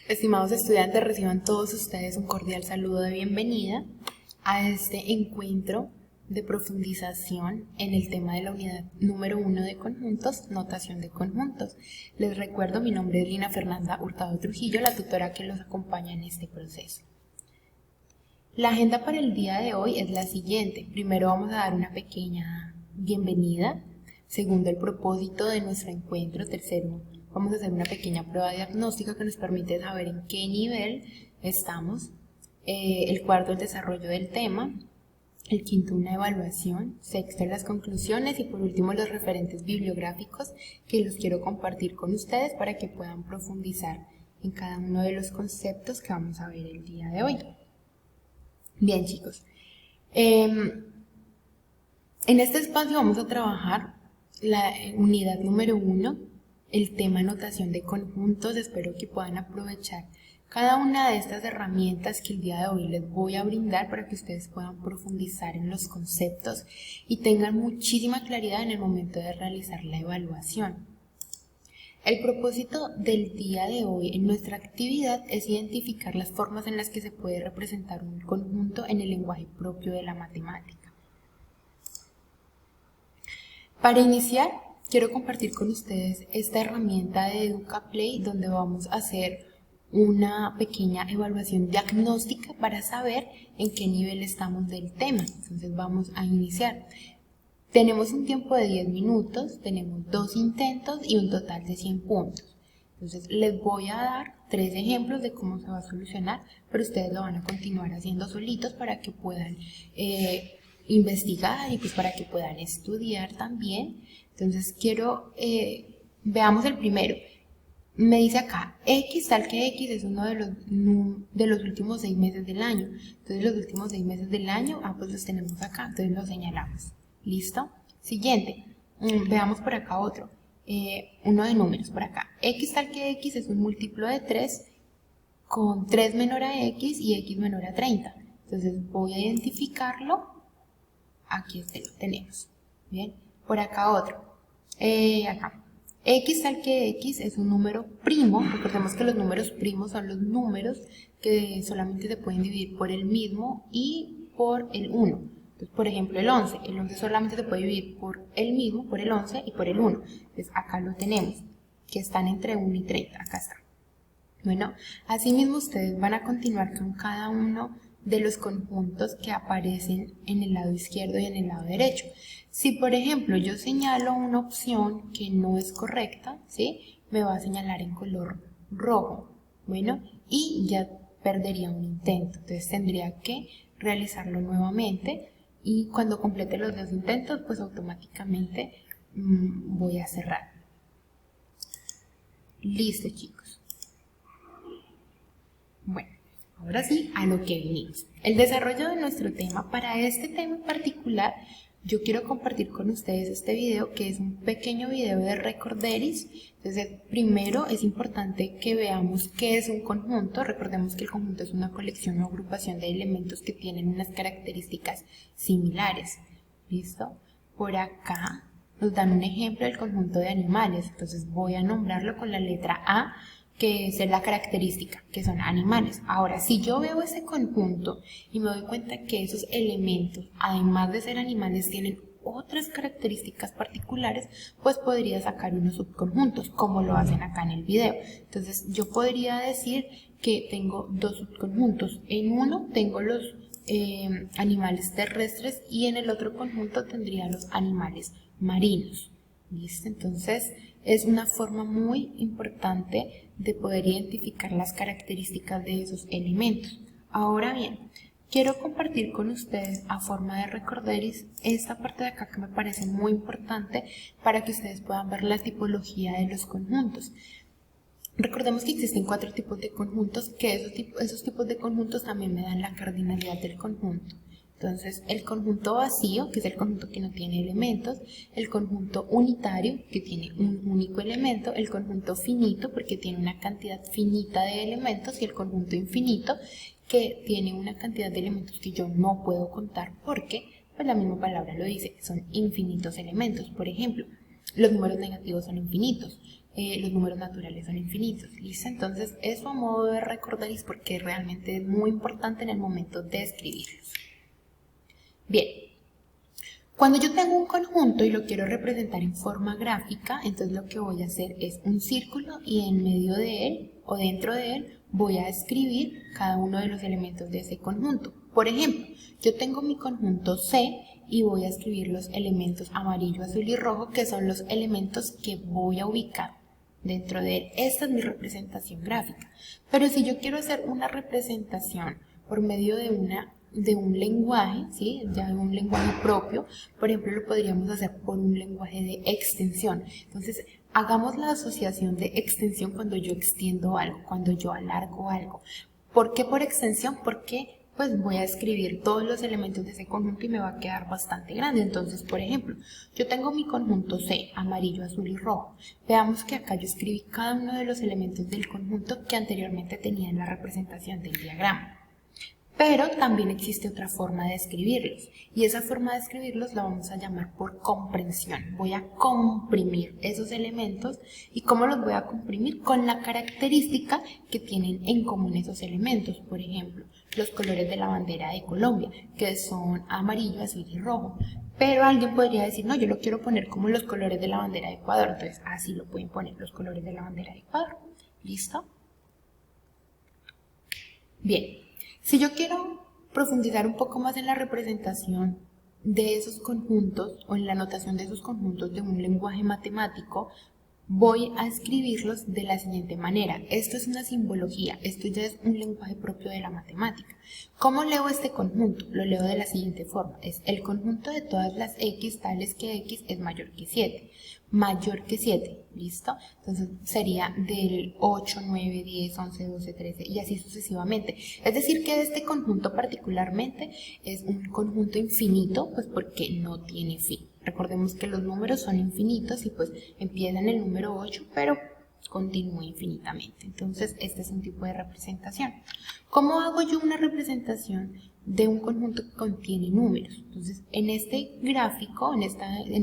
Estimados estudiantes, reciban todos ustedes un cordial saludo de bienvenida a este encuentro de profundización en el tema de la unidad número 1 de conjuntos, notación de conjuntos. Les recuerdo, mi nombre es Lina Fernanda Hurtado Trujillo, la tutora que los acompaña en este proceso. La agenda para el día de hoy es la siguiente. Primero vamos a dar una pequeña bienvenida. Segundo, el propósito de nuestro encuentro. Tercero, vamos a hacer una pequeña prueba diagnóstica que nos permite saber en qué nivel estamos. El cuarto, el desarrollo del tema. El quinto, una evaluación. Sexto, las conclusiones. Y por último, los referentes bibliográficos que los quiero compartir con ustedes para que puedan profundizar en cada uno de los conceptos que vamos a ver el día de hoy. Bien, chicos. En este espacio vamos a trabajar la unidad número 1, el tema notación de conjuntos. Espero que puedan aprovechar cada una de estas herramientas que el día de hoy les voy a brindar para que ustedes puedan profundizar en los conceptos y tengan muchísima claridad en el momento de realizar la evaluación. El propósito del día de hoy en nuestra actividad es identificar las formas en las que se puede representar un conjunto en el lenguaje propio de la matemática. Para iniciar, quiero compartir con ustedes esta herramienta de EducaPlay donde vamos a hacer una pequeña evaluación diagnóstica para saber en qué nivel estamos del tema. Entonces vamos a iniciar. Tenemos un tiempo de 10 minutos, tenemos 2 intentos y un total de 100 puntos. Entonces les voy a dar 3 ejemplos de cómo se va a solucionar, pero ustedes lo van a continuar haciendo solitos para que puedan investigar y pues para que puedan estudiar también. Entonces veamos el primero. Me dice acá, X tal que X es uno de los últimos 6 meses del año. Entonces los últimos 6 meses del año, pues los tenemos acá, entonces los señalamos. ¿Listo? Siguiente, veamos por acá otro, uno de números por acá. X tal que X es un múltiplo de 3 con 3 menor a X y X menor a 30. Entonces voy a identificarlo, aquí lo tenemos. Bien, por acá otro, acá. X tal que X es un número primo. Recordemos que los números primos son los números que solamente se pueden dividir por el mismo y por el 1. Entonces, por ejemplo, el 11 solamente se puede dividir por el mismo, por el 11 y por el 1. Entonces, acá lo tenemos, que están entre 1 y 30, acá está. Bueno, asimismo ustedes van a continuar con cada uno de los conjuntos que aparecen en el lado izquierdo y en el lado derecho. Si, por ejemplo, yo señalo una opción que no es correcta, ¿sí? Me va a señalar en color rojo, bueno, y ya perdería un intento. Entonces, tendría que realizarlo nuevamente. Y cuando complete los 2 intentos, pues automáticamente voy a cerrar. Listo, chicos. Bueno, ahora sí, a lo que vinimos. El desarrollo de nuestro tema. Para este tema en particular, yo quiero compartir con ustedes este video, que es un pequeño video de Recorderis. Entonces, primero es importante que veamos qué es un conjunto. Recordemos que el conjunto es una colección o agrupación de elementos que tienen unas características similares. ¿Listo? Por acá nos dan un ejemplo del conjunto de animales. Entonces, voy a nombrarlo con la letra A, que es la característica, que son animales. Ahora, si yo veo ese conjunto y me doy cuenta que esos elementos, además de ser animales, tienen otras características particulares, pues podría sacar unos subconjuntos, como lo hacen acá en el video. Entonces, yo podría decir que tengo 2 subconjuntos. En uno tengo los animales terrestres y en el otro conjunto tendría los animales marinos. ¿Listo? Entonces, es una forma muy importante de poder identificar las características de esos elementos. Ahora bien, quiero compartir con ustedes a forma de Recorderis esta parte de acá que me parece muy importante para que ustedes puedan ver la tipología de los conjuntos. Recordemos que existen 4 tipos de conjuntos, que esos tipos de conjuntos también me dan la cardinalidad del conjunto. Entonces, el conjunto vacío, que es el conjunto que no tiene elementos, el conjunto unitario, que tiene un único elemento, el conjunto finito, porque tiene una cantidad finita de elementos, y el conjunto infinito, que tiene una cantidad de elementos que yo no puedo contar porque, pues la misma palabra lo dice, son infinitos elementos. Por ejemplo, los números negativos son infinitos, los números naturales son infinitos. ¿Listo? Entonces, eso a modo de recorderis porque realmente es muy importante en el momento de escribirlos. Bien. Cuando yo tengo un conjunto y lo quiero representar en forma gráfica, entonces lo que voy a hacer es un círculo y en medio de él o dentro de él voy a escribir cada uno de los elementos de ese conjunto. Por ejemplo, yo tengo mi conjunto C y voy a escribir los elementos amarillo, azul y rojo, que son los elementos que voy a ubicar dentro de él. Esta es mi representación gráfica. Pero si yo quiero hacer una representación por medio de un lenguaje, ¿sí? Ya de un lenguaje propio, por ejemplo, lo podríamos hacer por un lenguaje de extensión. Entonces, hagamos la asociación de extensión cuando yo extiendo algo, cuando yo alargo algo. ¿Por qué por extensión? Porque pues voy a escribir todos los elementos de ese conjunto y me va a quedar bastante grande. Entonces, por ejemplo, yo tengo mi conjunto C, amarillo, azul y rojo. Veamos que acá yo escribí cada uno de los elementos del conjunto que anteriormente tenía en la representación del diagrama. Pero también existe otra forma de escribirlos y esa forma de escribirlos la vamos a llamar por comprensión. Voy a comprimir esos elementos y ¿cómo los voy a comprimir? Con la característica que tienen en común esos elementos. Por ejemplo, los colores de la bandera de Colombia, que son amarillo, azul y rojo. Pero alguien podría decir, no, yo lo quiero poner como los colores de la bandera de Ecuador. Entonces así lo pueden poner, los colores de la bandera de Ecuador. ¿Listo? Bien. Si yo quiero profundizar un poco más en la representación de esos conjuntos o en la notación de esos conjuntos de un lenguaje matemático, voy a escribirlos de la siguiente manera. Esto es una simbología, esto ya es un lenguaje propio de la matemática. ¿Cómo leo este conjunto? Lo leo de la siguiente forma. Es el conjunto de todas las x tales que x es mayor que 7. Mayor que 7, ¿listo? Entonces sería del 8, 9, 10, 11, 12, 13 y así sucesivamente. Es decir que este conjunto particularmente es un conjunto infinito, pues porque no tiene fin. Recordemos que los números son infinitos y pues empieza en el número 8, pero continúa infinitamente. Entonces este es un tipo de representación. ¿Cómo hago yo una representación de un conjunto que contiene números? Entonces, en este gráfico, en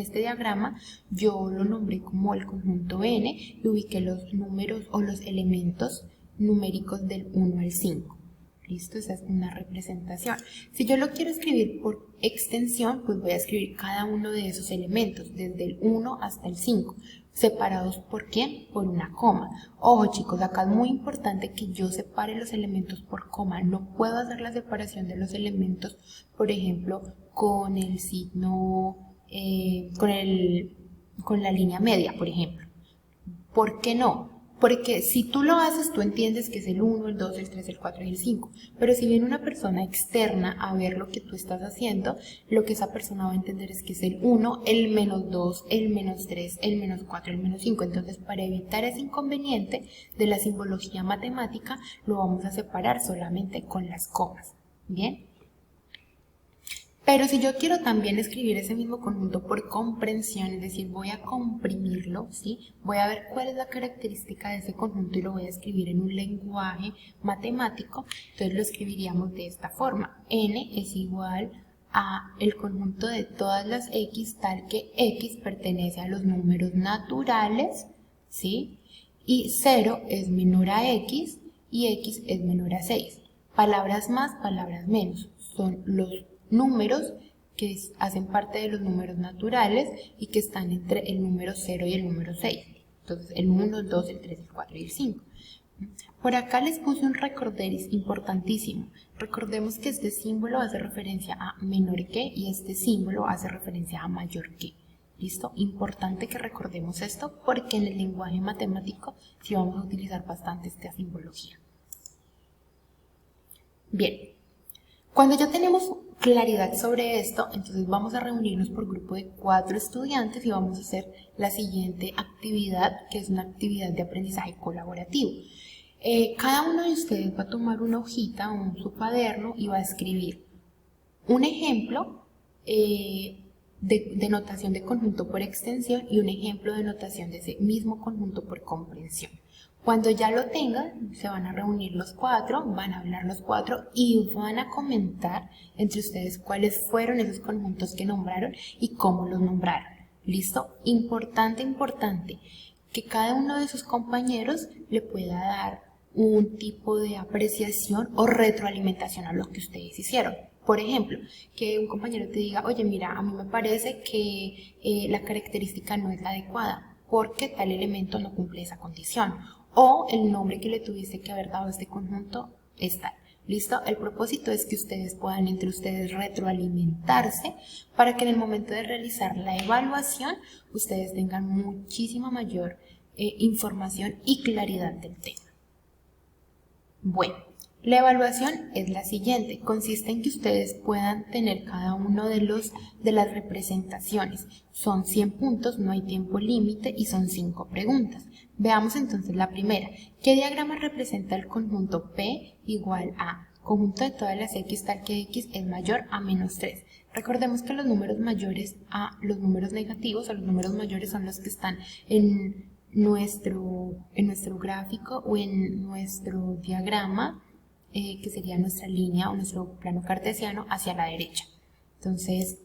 este diagrama, yo lo nombré como el conjunto N y ubiqué los números o los elementos numéricos del 1 al 5. ¿Listo? Esa es una representación. Si yo lo quiero escribir por extensión, pues voy a escribir cada uno de esos elementos, desde el 1 hasta el 5. ¿Separados por quién? Por una coma. Ojo chicos, acá es muy importante que yo separe los elementos por coma. No puedo hacer la separación de los elementos, por ejemplo, con el signo, con la línea media, por ejemplo. ¿Por qué no? Porque si tú lo haces, tú entiendes que es el 1, el 2, el 3, el 4 y el 5. Pero si viene una persona externa a ver lo que tú estás haciendo, lo que esa persona va a entender es que es el 1, el menos 2, el menos 3, el menos 4, el menos 5. Entonces, para evitar ese inconveniente de la simbología matemática, lo vamos a separar solamente con las comas. ¿Bien? Pero si yo quiero también escribir ese mismo conjunto por comprensión, es decir, voy a comprimirlo, ¿sí? Voy a ver cuál es la característica de ese conjunto y lo voy a escribir en un lenguaje matemático, entonces lo escribiríamos de esta forma. N es igual a el conjunto de todas las x tal que x pertenece a los números naturales, ¿sí? Y 0 es menor a x y x es menor a 6. Palabras más, palabras menos, son los números que hacen parte de los números naturales y que están entre el número 0 y el número 6. Entonces el 1, el 2, el 3, el 4 y el 5. Por acá les puse un recorderis importantísimo. Recordemos que este símbolo hace referencia a menor que y este símbolo hace referencia a mayor que. ¿Listo? Importante que recordemos esto porque en el lenguaje matemático sí vamos a utilizar bastante esta simbología. Bien. Cuando ya tenemos claridad sobre esto, entonces vamos a reunirnos por grupo de 4 estudiantes y vamos a hacer la siguiente actividad, que es una actividad de aprendizaje colaborativo. Cada uno de ustedes va a tomar una hojita o su cuaderno y va a escribir un ejemplo de notación de conjunto por extensión y un ejemplo de notación de ese mismo conjunto por comprensión. Cuando ya lo tengan, se van a reunir los 4, van a hablar los 4 y van a comentar entre ustedes cuáles fueron esos conjuntos que nombraron y cómo los nombraron. ¿Listo? Importante, importante, que cada uno de sus compañeros le pueda dar un tipo de apreciación o retroalimentación a lo que ustedes hicieron. Por ejemplo, que un compañero te diga, oye, mira, a mí me parece que la característica no es la adecuada porque tal elemento no cumple esa condición. O el nombre que le tuviste que haber dado a este conjunto es tal. ¿Listo? El propósito es que ustedes puedan entre ustedes retroalimentarse para que en el momento de realizar la evaluación ustedes tengan muchísima mayor información y claridad del tema. Bueno, la evaluación es la siguiente. Consiste en que ustedes puedan tener cada uno de las representaciones. Son 100 puntos, no hay tiempo límite y son 5 preguntas. Veamos entonces la primera. ¿Qué diagrama representa el conjunto P igual a conjunto de todas las X tal que X es mayor a menos 3? Recordemos que los números mayores a los números negativos o los números mayores son los que están en nuestro gráfico o en nuestro diagrama, que sería nuestra línea o nuestro plano cartesiano hacia la derecha. Entonces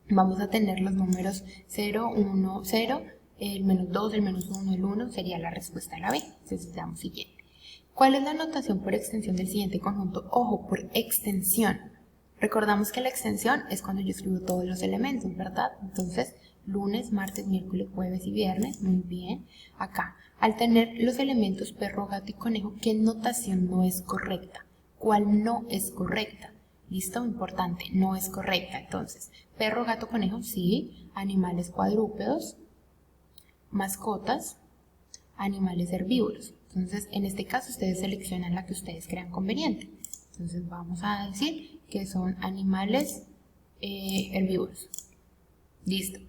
vamos a tener los números 0, 1, 0, el menos 2, el menos 1, el 1 sería la respuesta a la B. Entonces damos siguiente. ¿Cuál es la notación por extensión del siguiente conjunto? Ojo, por extensión. Recordamos que la extensión es cuando yo escribo todos los elementos, ¿verdad? Entonces, lunes, martes, miércoles, jueves y viernes, muy bien. Acá, al tener los elementos perro, gato y conejo, ¿qué notación no es correcta? ¿Cuál no es correcta? ¿Listo? Importante, no es correcta. Entonces, perro, gato, conejo, sí. Animales cuadrúpedos, mascotas, animales herbívoros. Entonces, en este caso, ustedes seleccionan la que ustedes crean conveniente. Entonces, vamos a decir que son animales herbívoros. Listo.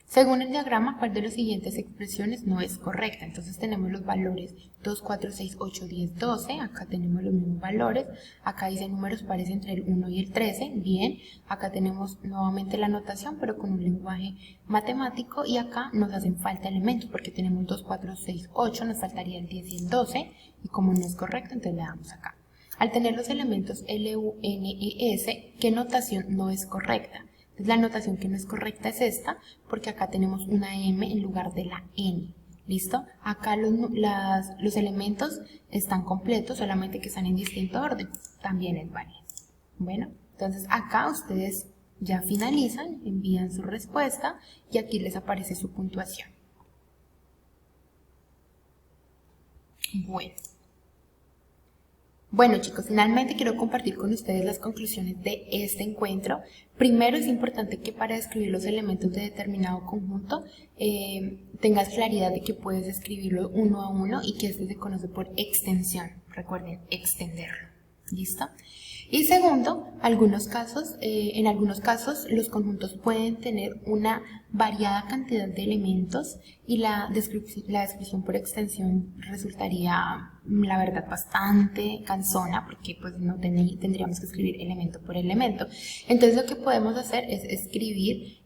Según el diagrama, ¿cuál de las siguientes expresiones no es correcta? Entonces tenemos los valores 2, 4, 6, 8, 10, 12. Acá tenemos los mismos valores. Acá dice números pares entre el 1 y el 13. Bien. Acá tenemos nuevamente la notación, pero con un lenguaje matemático. Y acá nos hacen falta elementos porque tenemos 2, 4, 6, 8. Nos faltaría el 10 y el 12. Y como no es correcto, entonces le damos acá. Al tener los elementos L, U, N y S, ¿qué notación no es correcta? La notación que no es correcta es esta, porque acá tenemos una M en lugar de la N. ¿Listo? Acá los elementos están completos, solamente que están en distinto orden. También es válido. Bueno, entonces acá ustedes ya finalizan, envían su respuesta y aquí les aparece su puntuación. Bueno chicos, finalmente quiero compartir con ustedes las conclusiones de este encuentro. Primero, es importante que para describir los elementos de determinado conjunto tengas claridad de que puedes escribirlo uno a uno y que este se conoce por extensión. Recuerden, extenderlo. ¿Listo? Y segundo, en algunos casos los conjuntos pueden tener una variada cantidad de elementos y la descripción por extensión resultaría, la verdad, bastante cansona porque pues no tendríamos que escribir elemento por elemento. Entonces lo que podemos hacer es escribir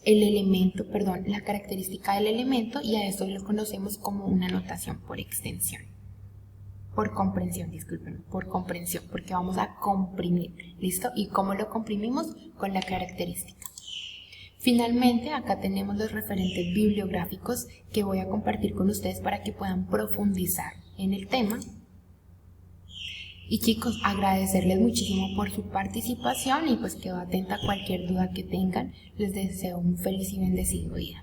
la característica del elemento, y a esto lo conocemos como una notación por extensión. Por comprensión, porque vamos a comprimir, ¿listo? ¿Y cómo lo comprimimos? Con la característica. Finalmente, acá tenemos los referentes bibliográficos que voy a compartir con ustedes para que puedan profundizar en el tema. Y chicos, agradecerles muchísimo por su participación y pues quedo atenta a cualquier duda que tengan. Les deseo un feliz y bendecido día.